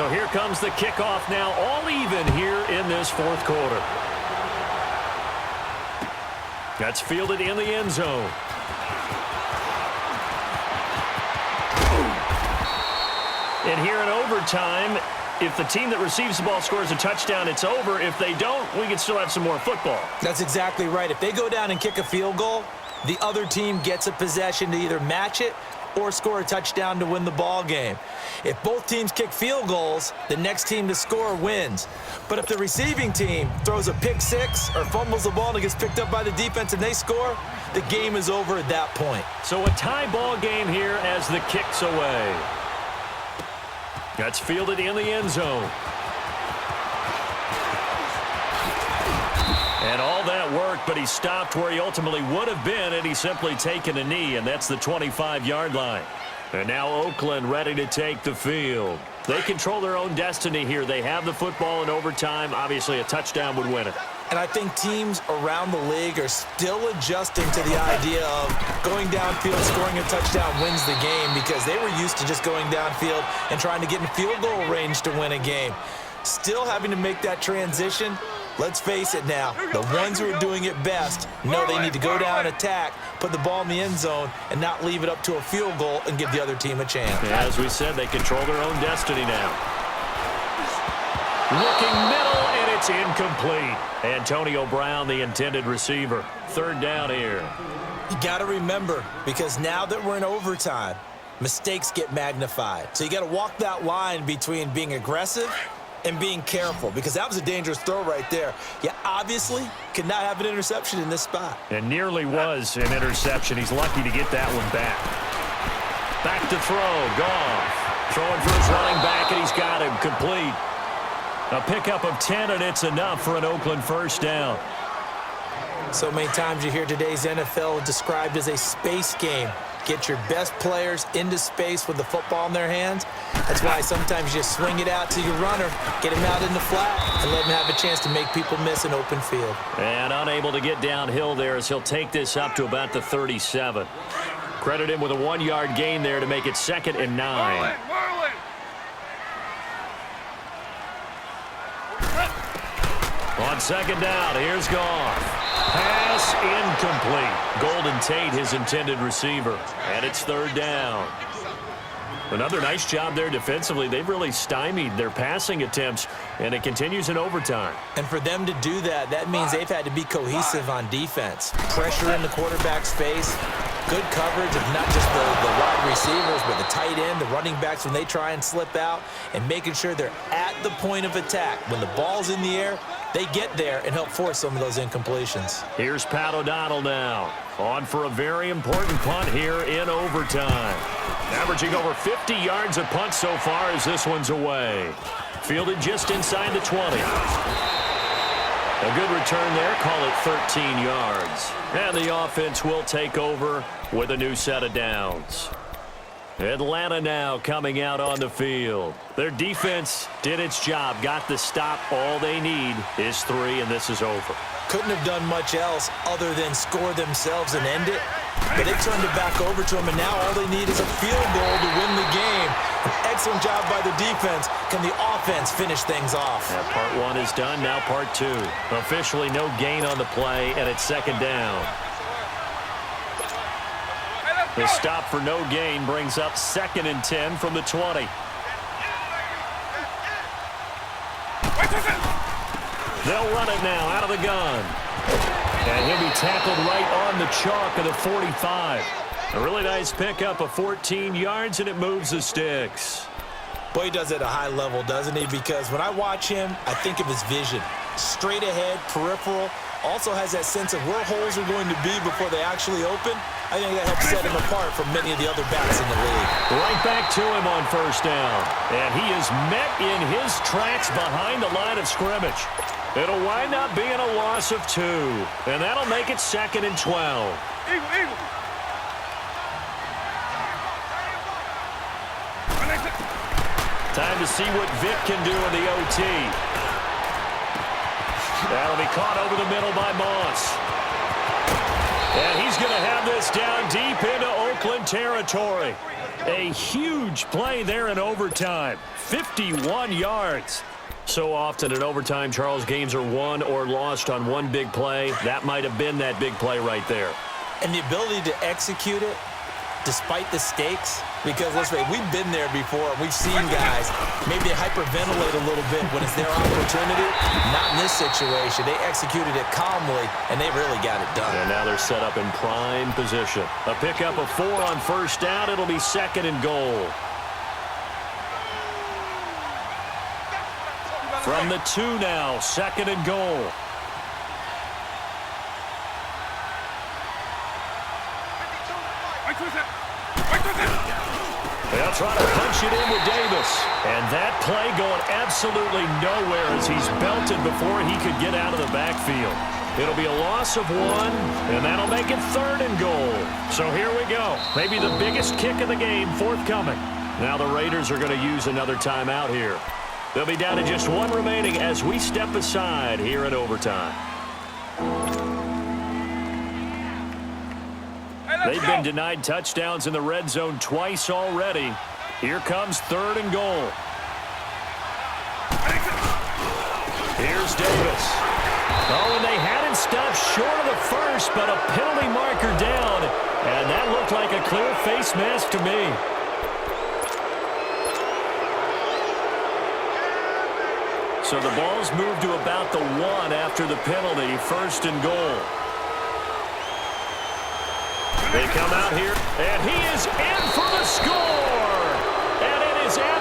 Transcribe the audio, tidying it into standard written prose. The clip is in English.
So here comes the kickoff now, all even here in this fourth quarter. That's fielded in the end zone. And here in overtime, if the team that receives the ball scores a touchdown, it's over. If they don't, we can still have some more football. That's exactly right. If they go down and kick a field goal, the other team gets a possession to either match it or score a touchdown to win the ball game. If both teams kick field goals, the next team to score wins. But if the receiving team throws a pick six or fumbles the ball and it gets picked up by the defense and they score, the game is over at that point. So a tie ball game here as the kick's away. That's fielded in the end zone. And all that work, but he stopped where he ultimately would have been had he simply taken a knee, and that's the 25-yard line. And now Oakland ready to take the field. They control their own destiny here. They have the football in overtime. Obviously, a touchdown would win it. And I think teams around the league are still adjusting to the idea of going downfield, scoring a touchdown wins the game, because they were used to just going downfield and trying to get in field goal range to win a game. Still having to make that transition. Let's face it now, the ones who are doing it best know they need to go down, attack, put the ball in the end zone, and not leave it up to a field goal and give the other team a chance. Yeah, as we said, they control their own destiny now. Looking middle, and it's incomplete. Antonio Brown, the intended receiver. Third down here. You got to remember, because now that we're in overtime, mistakes get magnified. So you got to walk that line between being aggressive and being careful, because that was a dangerous throw right there. You obviously could not have an interception in this spot. And nearly was an interception. He's lucky to get that one back. Back to throw. Goff throwing for his running back, and he's got him complete. A pickup of 10, and it's enough for an Oakland first down. So many times you hear today's NFL described as a space game. Get your best players into space with the football in their hands. That's why sometimes you swing it out to your runner, get him out in the flat, and let him have a chance to make people miss an open field. And unable to get downhill there as he'll take this up to about the 37. Credit him with a 1-yard gain there to make it 2nd and 9. On second down, here's Goff. Pass incomplete. Golden Tate, his intended receiver. And it's 3rd down. Another nice job there defensively. They've really stymied their passing attempts, and it continues in overtime. And for them to do that, that means they've had to be cohesive on defense. Pressure in the quarterback's face. Good coverage of not just the wide receivers, but the tight end, the running backs when they try and slip out, and making sure they're at the point of attack. When the ball's in the air, they get there and help force some of those incompletions. Here's Pat O'Donnell now. On for a very important punt here in overtime. Averaging over 50 yards a punt so far as this one's away. Fielded just inside the 20. A good return there. Call it 13 yards. And the offense will take over with a new set of downs. Atlanta now coming out on the field. Their defense did its job, got the stop. All they need is 3, and this is over. Couldn't have done much else other than score themselves and end it. But they turned it back over to them, and now all they need is a field goal to win the game. An excellent job by the defense. Can the offense finish things off? Yeah, part 1 is done, now part 2. Officially no gain on the play, and it's 2nd down. The stop for no gain brings up 2nd and 10 from the 20. They'll run it now out of the gun. And he'll be tackled right on the chalk of the 45. A really nice pickup of 14 yards, and it moves the sticks. Boy, he does it at a high level, doesn't he? Because when I watch him, I think of his vision. Straight ahead, peripheral. Also has that sense of where holes are going to be before they actually open. I think that helps set him apart from many of the other backs in the league. Right back to him on first down. And he is met in his tracks behind the line of scrimmage. It'll wind up being a loss of 2. And that'll make it 2nd and 12. Eagle. Time to see what Vic can do in the OT. That'll be caught over the middle by Moss. And he's going to have this down deep into Oakland territory. A huge play there in overtime. 51 yards. So often in overtime, Charles, games are won or lost on one big play. That might have been that big play right there. And the ability to execute it despite the stakes, because let's face it, we've been there before. We've seen guys maybe hyperventilate a little bit when it's their opportunity. Not in this situation. They executed it calmly, and they really got it done. And now they're set up in prime position. A pickup of 4 on first down. It'll be 2nd and goal. From the 2 now, 2nd and goal. They'll try to punch it in with Davis. And that play going absolutely nowhere as he's belted before he could get out of the backfield. It'll be a loss of 1, and that'll make it 3rd and goal. So here we go. Maybe the biggest kick of the game forthcoming. Now the Raiders are going to use another timeout here. They'll be down to just 1 remaining as we step aside here in overtime. They've been denied touchdowns in the red zone twice already. Here comes 3rd and goal. Here's Davis. Oh, and they had him stopped short of the first, but a penalty marker down. And that looked like a clear face mask to me. So the ball's moved to about the 1 after the penalty, 1st and goal. They come out here, and he is in for the score. And it is absolutely